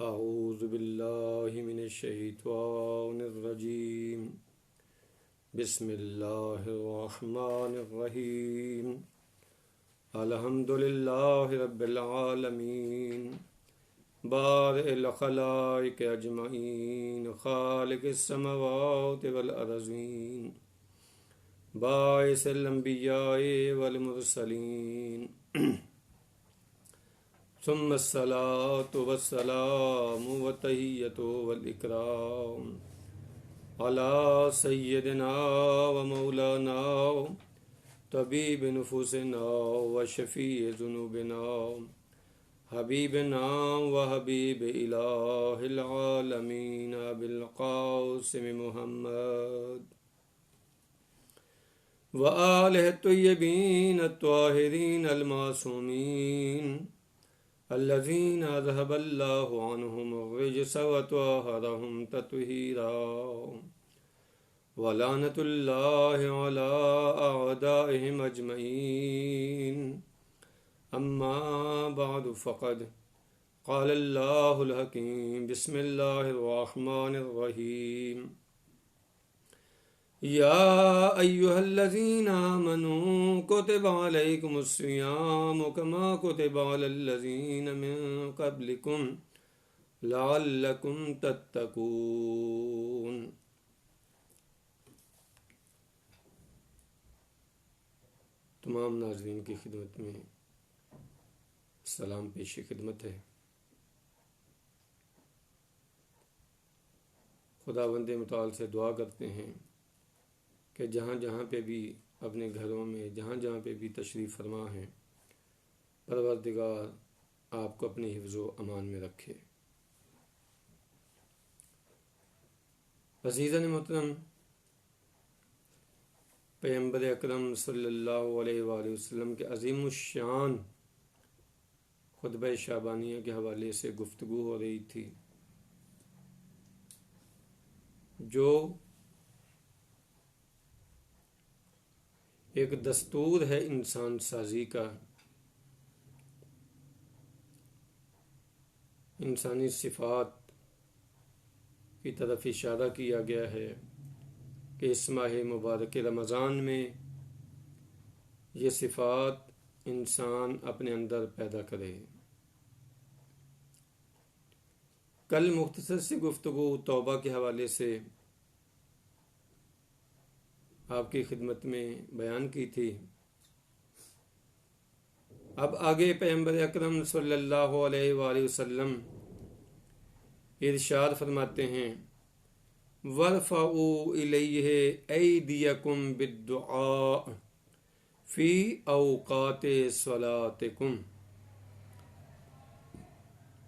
اعوذ باللہ من الشیطان الرجیم بسم اللہ الرحمن الرحیم الحمد للہ رب العالمین بارئ الخلائق اجمعین خالق السماوات والارضین باعث الانبیاء والمرسلین ثم الصلاة والسلام والتحیۃ والاکرام علی سیدنا و مولانا طبیب نفوسنا و شفیع ذنوبنا حبیبنا و حبیب الہ العالمین بالقاسم محمد و آلہ الطیبین الطاہرین المعصومین الذین اذهب اللہ عنہم الرجس وطہرہم تطہیرا ولعنۃ اللہ علی اعدائہم اجمعین اما بعد فقد قال اللہ الحکیم بسم اللہ الرحمن الرحیم یا ایہا الذین آمنوا کتب علیکم الصیام کما کتب علی الذین من قبلکم لعلکم تتقون۔ تمام ناظرین کی خدمت میں سلام پیش خدمت ہے۔ خداوند متعال سے دعا کرتے ہیں کہ جہاں جہاں پہ بھی اپنے گھروں میں جہاں جہاں پہ بھی تشریف فرما ہیں، پروردگار آپ کو اپنے حفظ و امان میں رکھے۔ عزیزان محترم، پیغمبر اکرم صلی اللہ علیہ وآلہ وسلم کے عظیم الشان خطبہ شعبانیہ کے حوالے سے گفتگو ہو رہی تھی، جو ایک دستور ہے انسان سازی کا۔ انسانی صفات کی طرف اشارہ کیا گیا ہے کہ اس ماہ مبارک رمضان میں یہ صفات انسان اپنے اندر پیدا کرے۔ کل مختصر سی گفتگو توبہ کے حوالے سے آپ کی خدمت میں بیان کی تھی۔ اب آگے پیغمبر اکرم صلی اللہ علیہ وآلہ وسلم ارشاد فرماتے ہیں وَارْفَعُوا إِلَيْهِ أَيْدِيَكُمْ بِالدُّعَاءِ فِي أَوْقَاتِ صَلَاتِكُمْ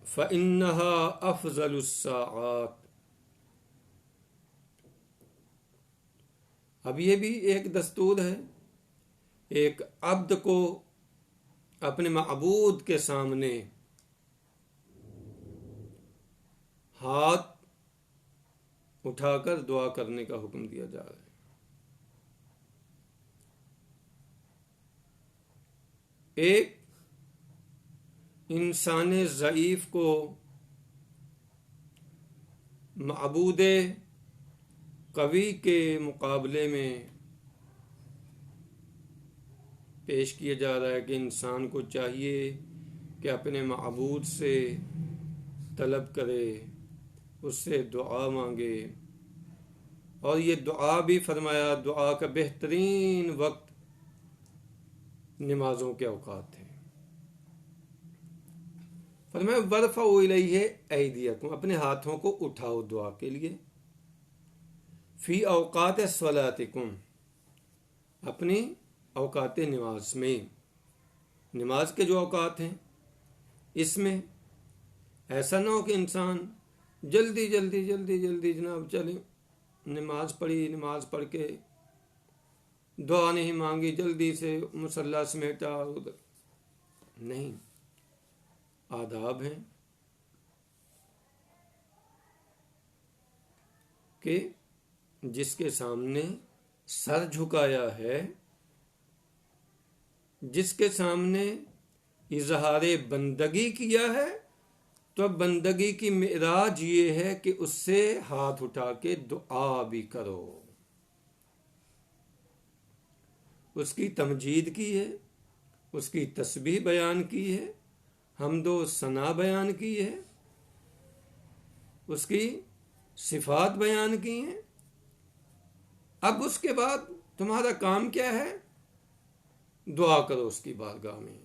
فَإِنَّهَا أَفْضَلُ السَّاعَاتِ۔ اب یہ بھی ایک دستور ہے، ایک عبد کو اپنے معبود کے سامنے ہاتھ اٹھا کر دعا کرنے کا حکم دیا جا رہا ہے۔ ایک انسان ضعیف کو معبود قوی کے مقابلے میں پیش کیا جا رہا ہے کہ انسان کو چاہیے کہ اپنے معبود سے طلب کرے، اس سے دعا مانگے، اور یہ دعا بھی فرمایا دعا کا بہترین وقت نمازوں کے اوقات ہے۔ فرمایا وَارْفَعُوا إِلَيْهِ أَيْدِيَكُمْ، اپنے ہاتھوں کو اٹھاؤ دعا کے لیے، فی اوقات صلاتکم، اپنی اوقات نماز میں، نماز کے جو اوقات ہیں اس میں ایسا نہ ہو کہ انسان جلدی جلدی جلدی جلدی جناب چلے، نماز پڑھی، نماز پڑھ کے دعا نہیں مانگی، جلدی سے مصلی سمیٹا، نہیں، آداب ہیں کہ جس کے سامنے سر جھکایا ہے، جس کے سامنے اظہار بندگی کیا ہے، تو بندگی کی معراج یہ ہے کہ اس سے ہاتھ اٹھا کے دعا بھی کرو، اس کی تمجید کی ہے، اس کی تسبیح بیان کی ہے، حمد و ثنا بیان کی ہے، اس کی صفات بیان کی ہیں۔ اب اس کے بعد تمہارا کام کیا ہے؟ دعا کرو اس کی بارگاہ میں،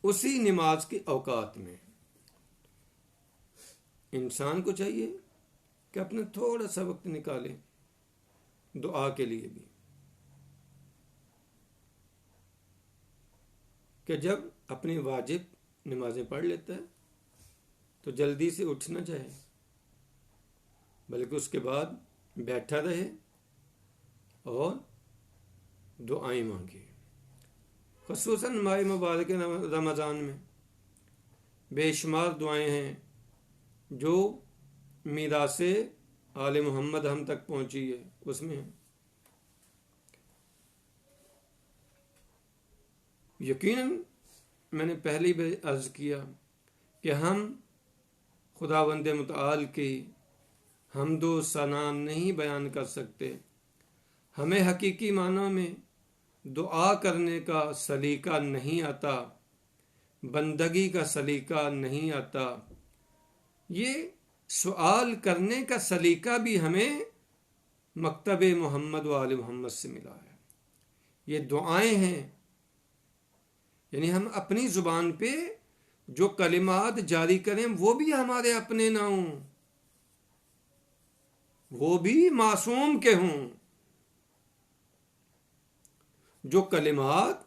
اسی نماز کے اوقات میں۔ انسان کو چاہیے کہ اپنا تھوڑا سا وقت نکالے دعا کے لیے بھی، کہ جب اپنی واجب نمازیں پڑھ لیتا ہے تو جلدی سے اٹھنا چاہے، بلکہ اس کے بعد بیٹھا رہے اور دعائیں مانگے۔ خصوصاً ماہ مبارک رمضان میں بے شمار دعائیں ہیں جو میراث آل محمد ہم تک پہنچی ہے، اس میں ہے۔ یقیناً میں نے پہلی بھی عرض کیا کہ ہم خداوند متعال کی حمد و ثنا نہیں بیان کر سکتے، ہمیں حقیقی معنی میں دعا کرنے کا سلیقہ نہیں آتا، بندگی کا سلیقہ نہیں آتا۔ یہ سوال کرنے کا سلیقہ بھی ہمیں مکتب محمد و آل محمد سے ملا ہے۔ یہ دعائیں ہیں، یعنی ہم اپنی زبان پہ جو کلمات جاری کریں وہ بھی ہمارے اپنے نہ ہوں، وہ بھی معصوم کے ہوں۔ جو کلمات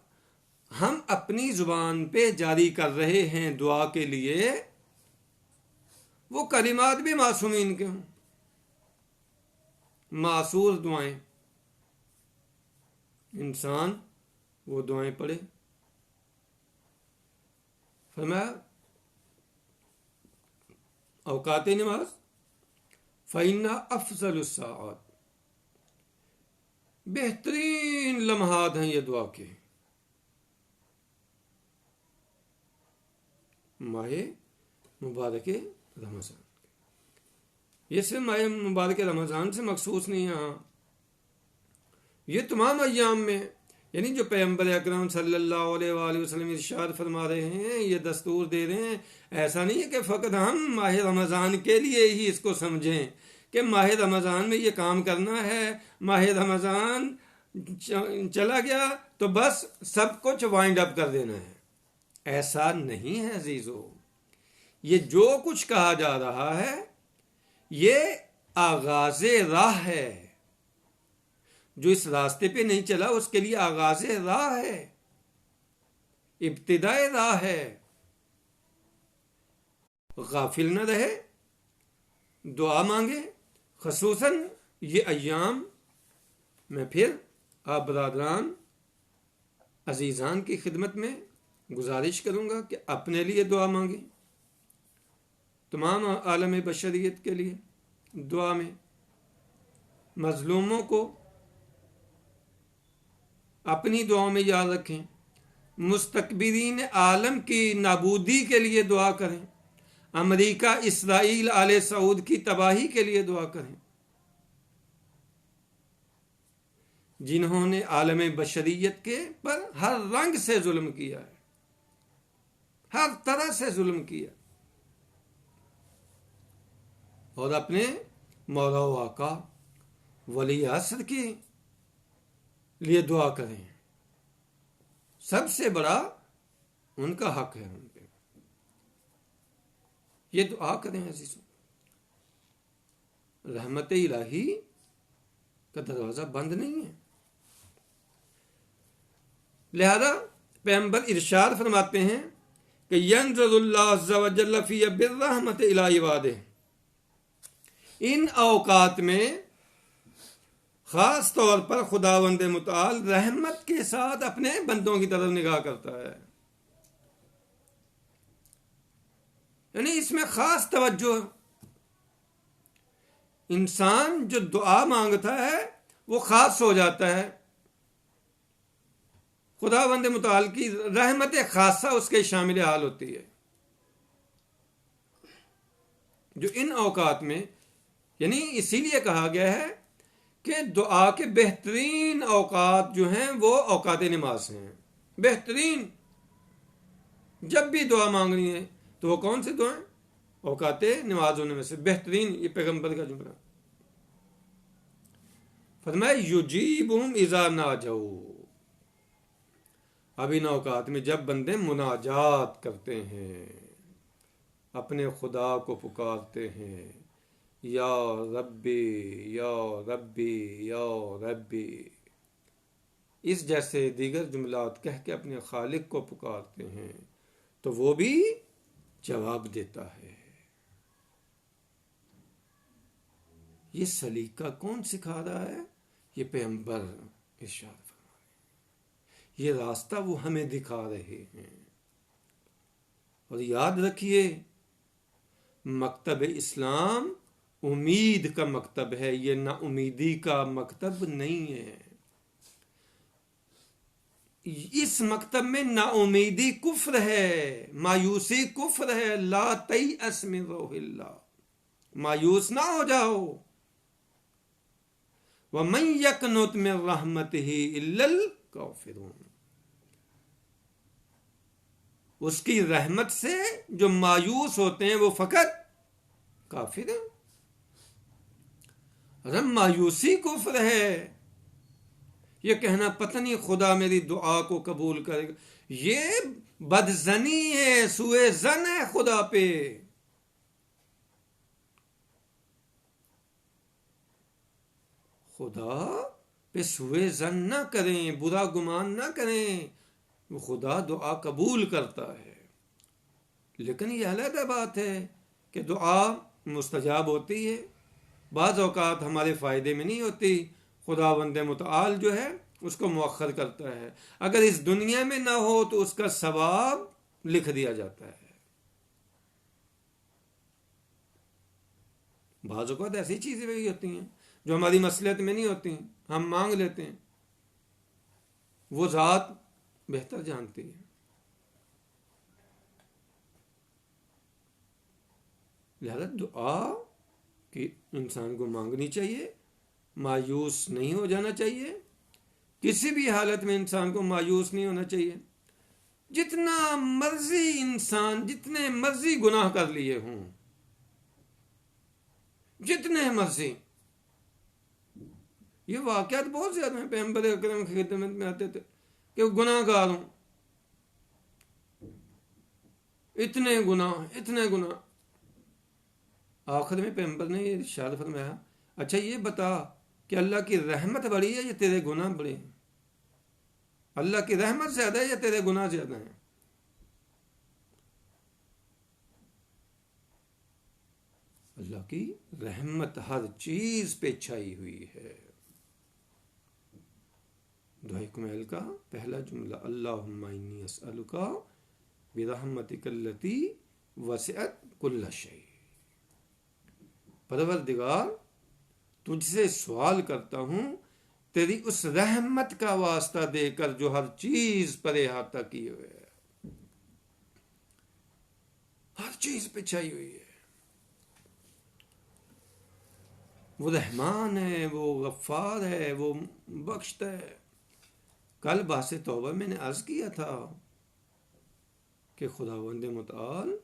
ہم اپنی زبان پہ جاری کر رہے ہیں دعا کے لیے، وہ کلمات بھی معصومین کے ہوں، معصور دعائیں۔ انسان وہ دعائیں پڑھے۔ فرمایا اوقات نماز فَإِنَّا أَفْضَلُ السَّاعَاتِ، بہترین لمحات ہیں یہ دعا کے۔ ماہ مبارک رمضان، یہ صرف ماہ مبارک رمضان سے مخصوص نہیں ہے، ہاں یہ تمام ایام میں، یعنی جو پیغمبر اکرم صلی اللہ علیہ وآلہ وسلم ارشاد فرما رہے ہیں، یہ دستور دے رہے ہیں، ایسا نہیں ہے کہ فقط ہم ماہ رمضان کے لیے ہی اس کو سمجھیں کہ ماہ رمضان میں یہ کام کرنا ہے، ماہ رمضان چلا گیا تو بس سب کچھ وائنڈ اپ کر دینا ہے۔ ایسا نہیں ہے عزیزو، یہ جو کچھ کہا جا رہا ہے یہ آغاز راہ ہے۔ جو اس راستے پہ نہیں چلا اس کے لیے آغاز راہ ہے، ابتدائے راہ ہے۔ غافل نہ رہے، دعا مانگے۔ خصوصاً یہ ایام میں پھر آپ برادران عزیزان کی خدمت میں گزارش کروں گا کہ اپنے لیے دعا مانگیں، تمام عالم بشریت کے لیے دعا میں، مظلوموں کو اپنی دعاؤں میں یاد رکھیں، مستکبرین عالم کی نابودی کے لیے دعا کریں، امریکہ اسرائیل آل سعود کی تباہی کے لیے دعا کریں، جنہوں نے عالم بشریت کے پر ہر رنگ سے ظلم کیا ہے، ہر طرح سے ظلم کیا، اور اپنے مولا و آقا ولی عصر کے لیے دعا کریں۔ سب سے بڑا ان کا حق ہے ان پہ، یہ دعا کریں عزیزوں۔ رحمت الہی کا دروازہ بند نہیں ہے، لہذا پیغمبر ارشاد فرماتے ہیں کہ ینظر اللہ عز و جل فی بالرحمت الی عبادہ، ان اوقات میں خاص طور پر خداوند متعال رحمت کے ساتھ اپنے بندوں کی طرف نگاہ کرتا ہے، یعنی اس میں خاص توجہ۔ انسان جو دعا مانگتا ہے وہ خاص ہو جاتا ہے، خداوند متعال کی رحمت خاصہ اس کے شامل حال ہوتی ہے۔ جو ان اوقات میں، یعنی اسی لیے کہا گیا ہے کہ دعا کے بہترین اوقات جو ہیں وہ اوقات نماز ہیں. بہترین جب بھی دعا مانگنی ہے تو وہ کون سے دعائیں؟ اوقات نماز ہونے میں سے بہترین. یہ پیغمبر کا جملہ. فرمائے یجیبہم اذا ناجوا. اب ان اوقات میں جب بندے مناجات کرتے ہیں، اپنے خدا کو پکارتے ہیں، یا ربی یا ربی یا ربی، اس جیسے دیگر جملات کہہ کے اپنے خالق کو پکارتے ہیں تو وہ بھی جواب دیتا ہے. یہ سلیقہ کون سکھا رہا ہے؟ یہ پیغمبر ارشاد فرما رہے ہیں. یہ راستہ وہ ہمیں دکھا رہے ہیں. اور یاد رکھیے، مکتب اسلام امید کا مکتب ہے، یہ نا امیدی کا مکتب نہیں ہے. اس مکتب میں نا امیدی کفر ہے، مایوسی کفر ہے. لا تیأس من روح اللہ، مایوس نہ ہو جاؤ. وَمَن يَقْنُطْ مِن رَحْمَتِهِ إِلَّا الْكَافِرُونَ. اس کی رحمت سے جو مایوس ہوتے ہیں وہ فقط کافر ہیں. مایوسی کفر ہے. یہ کہنا پتہ نہیں خدا میری دعا کو قبول کرے گا، یہ بدزنی ہے، سوء ظن ہے خدا پہ. خدا پہ سوء ظن نہ کریں، برا گمان نہ کریں. وہ خدا دعا قبول کرتا ہے، لیکن یہ علیحدہ بات ہے کہ دعا مستجاب ہوتی ہے، بعض اوقات ہمارے فائدے میں نہیں ہوتی. خداوند متعال جو ہے اس کو مؤخر کرتا ہے. اگر اس دنیا میں نہ ہو تو اس کا ثواب لکھ دیا جاتا ہے. بعض اوقات ایسی چیزیں بھی ہوتی ہیں جو ہماری مصلحت میں نہیں ہوتی، ہم مانگ لیتے ہیں، وہ ذات بہتر جانتی ہے. لہذا دعا کہ انسان کو مانگنی چاہیے، مایوس نہیں ہو جانا چاہیے. کسی بھی حالت میں انسان کو مایوس نہیں ہونا چاہیے. جتنا مرضی انسان جتنے مرضی گناہ کر لیے ہوں، جتنے مرضی، یہ واقعات بہت زیادہ ہیں. پیغمبر اکرم کی خدمت میں آتے تھے کہ گناہ گار ہوں، اتنے گناہ. آخر میں پیغمبر نے یہ ارشاد فرمایا، اچھا یہ بتا کہ اللہ کی رحمت بڑی ہے یا تیرے گناہ بڑے ہیں؟ اللہ کی رحمت زیادہ ہے یا تیرے گناہ زیادہ ہیں؟ اللہ کی رحمت ہر چیز پہ چھائی ہوئی ہے. دعائے کمیل کا پہلا جملہ، اللہم انی اسألک برحمتک التی وسعت کل شیء. پروردگار تجھ سے سوال کرتا ہوں تیری اس رحمت کا واسطہ دے کر جو ہر چیز پر احاطہ کیے ہوئے ہے، ہر چیز پہ چھائی ہوئی ہے. وہ رحمان ہے، وہ غفار ہے، وہ بخشتا ہے. کل بحث توبہ میں نے عرض کیا تھا کہ خداوند متعال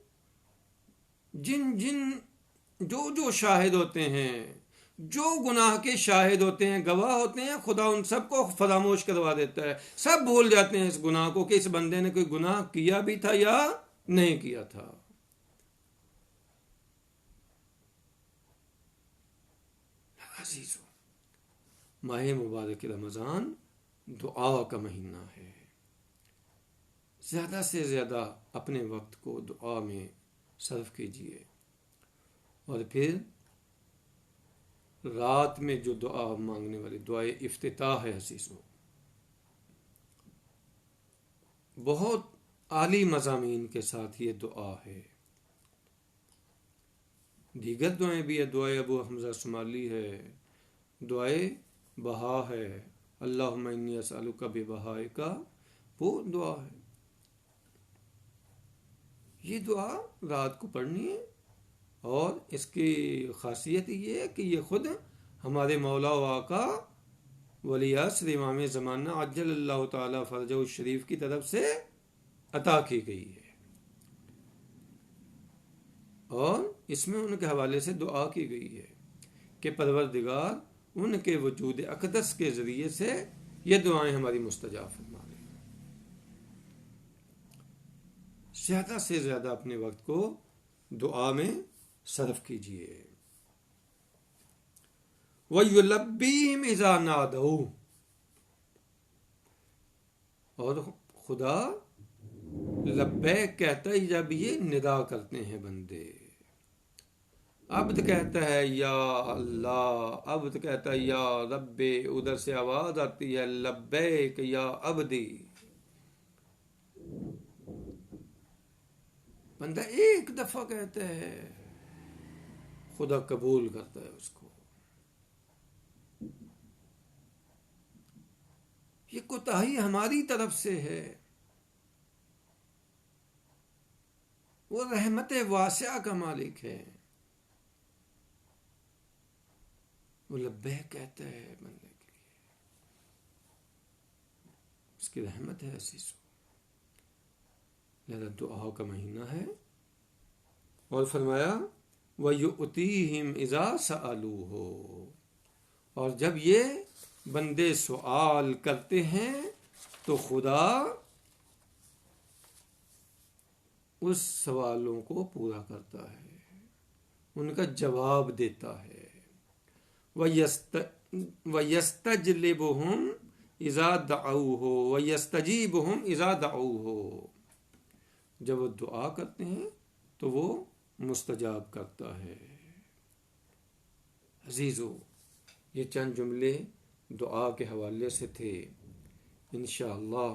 جو شاہد ہوتے ہیں، جو گناہ کے شاہد ہوتے ہیں، گواہ ہوتے ہیں، خدا ان سب کو فراموش کروا دیتا ہے. سب بھول جاتے ہیں اس گناہ کو کہ اس بندے نے کوئی گناہ کیا بھی تھا یا نہیں کیا تھا. عزیزو، ماہ مبارک رمضان دعا کا مہینہ ہے. زیادہ سے زیادہ اپنے وقت کو دعا میں صرف کیجیے. اور پھر رات میں جو دعا مانگنے والی دعائے افتتاح ہے عزیزو، بہت عالی مضامین کے ساتھ یہ دعا ہے. دیگر دعائیں بھی ہے، دعائے ابو حمزہ شمالی ہے، دعائے بہا ہے، اللہم انی اسألک ببہائک، وہ دعا ہے. یہ دعا رات کو پڑھنی ہے اور اس کی خاصیت یہ ہے کہ یہ خود ہمارے مولا و آقا ولی عصر امام زمانہ عجل اللہ تعالی فرجہ الشریف کی طرف سے عطا کی گئی ہے، اور اس میں ان کے حوالے سے دعا کی گئی ہے کہ پروردگار ان کے وجود اقدس کے ذریعے سے یہ دعائیں ہماری مستجاب فرما لے۔ زیادہ سے زیادہ اپنے وقت کو دعا میں صرف کیجیے۔ وَيُلَبِّهِمْ إِذَا نَادَوْا، اور خدا لبیک کہتا ہے جب یہ ندا کرتے ہیں بندے۔ عبد کہتا ہے یا اللہ، عبد کہتا ہے یا رب، ادھر سے آواز آتی ہے لبیک یا عبدی۔ بندہ ایک دفعہ کہتا ہے، خدا قبول کرتا ہے اس کو۔ یہ کوتاہی ہماری طرف سے ہے، وہ رحمت واسعہ کا مالک ہے، وہ لبیک کہتا ہے بندے کے لیے، اس کی رحمت ہے ایسی سو۔ لہذا دعا کا مہینہ ہے، اور فرمایا وَيُؤْتِيهِمْ إِذَا سَأَلُوهُ، اور جب یہ بندے سوال کرتے ہیں تو خدا اس سوالوں کو پورا کرتا ہے، ان کا جواب دیتا ہے۔ وَيَسْتَجْلِبُهُمْ إِذَا دَعَوْهُ وَيَسْتَجِيبُهُمْ إِذَا دَعَوْهُ، جب وہ دعا کرتے ہیں تو وہ مستجاب کرتا ہے۔ عزیزو، یہ چند جملے دعا کے حوالے سے تھے۔ انشاءاللہ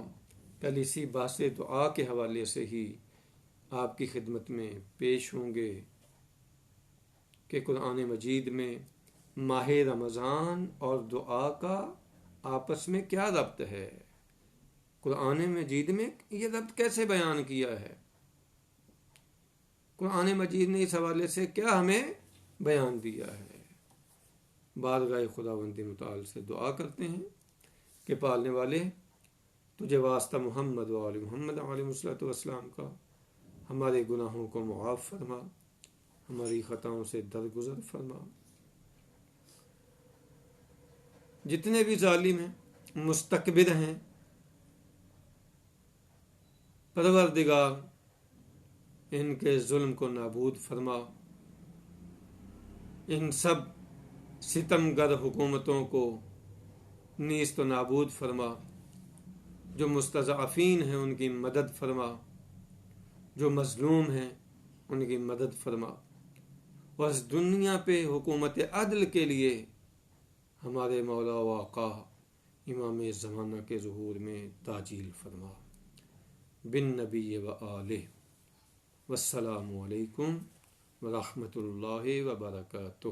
کل اسی بحث دعا کے حوالے سے ہی آپ کی خدمت میں پیش ہوں گے کہ قرآن مجید میں ماہ رمضان اور دعا کا آپس میں کیا ربط ہے، قرآن مجید میں یہ ربط کیسے بیان کیا ہے، قرآن مجید نے اس حوالے سے کیا ہمیں بیان دیا ہے۔ بارگاہ خداوند متعال سے دعا کرتے ہیں کہ پالنے والے تجھے واسطہ محمد و آل محمد علیہ الصلوۃ والسلام کا ہمارے گناہوں کو معاف فرما، ہماری خطاؤں سے درگزر فرما۔ جتنے بھی ظالم ہیں، مستکبر ہیں، پروردگار ان کے ظلم کو نابود فرما، ان سب ستمگر حکومتوں کو نیست و نابود فرما، جو مستضعفین ہیں ان کی مدد فرما، جو مظلوم ہیں ان کی مدد فرما، اور اس دنیا پہ حکومت عدل کے لیے ہمارے مولا و آقا امام زمانہ کے ظہور میں تاجیل فرما۔ بالنبی و آلہ، والسلام علیکم ورحمۃ اللہ وبرکاتہ۔